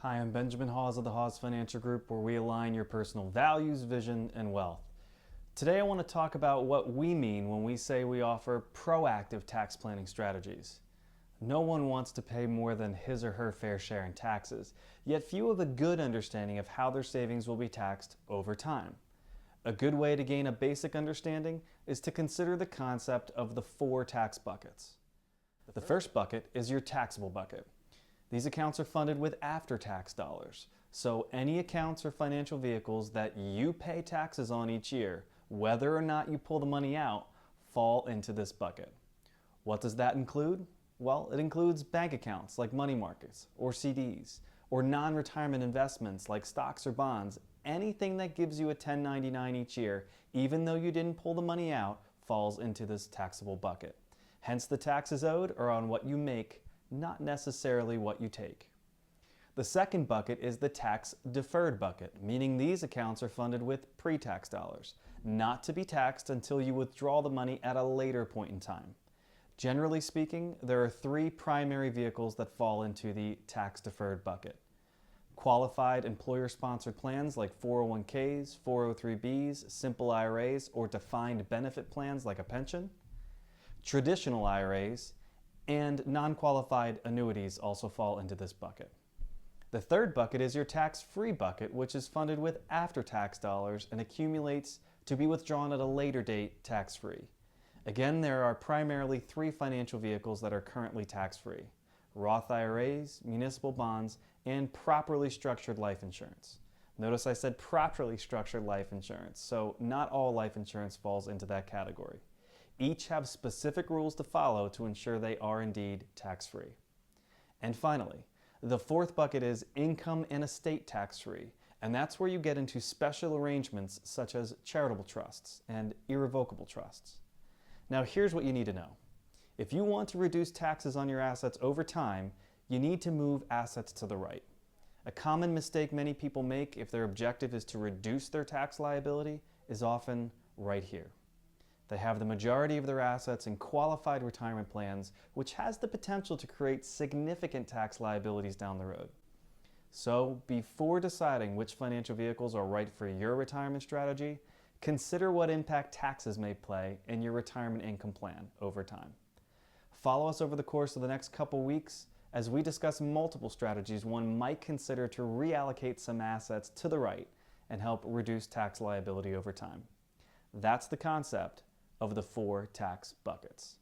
Hi, I'm Benjamin Hawes of the Hawes Financial Group, where we align your personal values, vision, and wealth. Today I want to talk about what we mean when we say we offer proactive tax planning strategies. No one wants to pay more than his or her fair share in taxes, yet few have a good understanding of how their savings will be taxed over time. A good way to gain a basic understanding is to consider the concept of the 4 tax buckets. The first bucket is your taxable bucket. These accounts are funded with after-tax dollars, so any accounts or financial vehicles that you pay taxes on each year, whether or not you pull the money out, fall into this bucket. What does that include? Well, it includes bank accounts like money markets or CDs, or non-retirement investments like stocks or bonds. Anything that gives you a 1099 each year, even though you didn't pull the money out, falls into this taxable bucket. Hence, the taxes owed are on what you make, not necessarily what you take. The second bucket is the tax deferred bucket, meaning these accounts are funded with pre-tax dollars, not to be taxed until you withdraw the money at a later point in time. Generally speaking, there are 3 primary vehicles that fall into the tax deferred bucket. Qualified employer-sponsored plans like 401ks, 403bs, simple IRAs, or defined benefit plans like a pension. Traditional IRAs and non-qualified annuities also fall into this bucket. The third bucket is your tax-free bucket, which is funded with after-tax dollars and accumulates to be withdrawn at a later date tax-free. Again, there are primarily 3 financial vehicles that are currently tax-free: Roth IRAs, municipal bonds, and properly structured life insurance. Notice I said properly structured life insurance, so not all life insurance falls into that category. Each have specific rules to follow to ensure they are indeed tax-free. And finally, the 4th bucket is income and estate tax-free, and that's where you get into special arrangements such as charitable trusts and irrevocable trusts. Now here's what you need to know. If you want to reduce taxes on your assets over time, you need to move assets to the right. A common mistake many people make if their objective is to reduce their tax liability is often right here. They have the majority of their assets in qualified retirement plans, which has the potential to create significant tax liabilities down the road. So, before deciding which financial vehicles are right for your retirement strategy, consider what impact taxes may play in your retirement income plan over time. Follow us over the course of the next couple weeks as we discuss multiple strategies one might consider to reallocate some assets to the right and help reduce tax liability over time. That's the concept of the 4 tax buckets.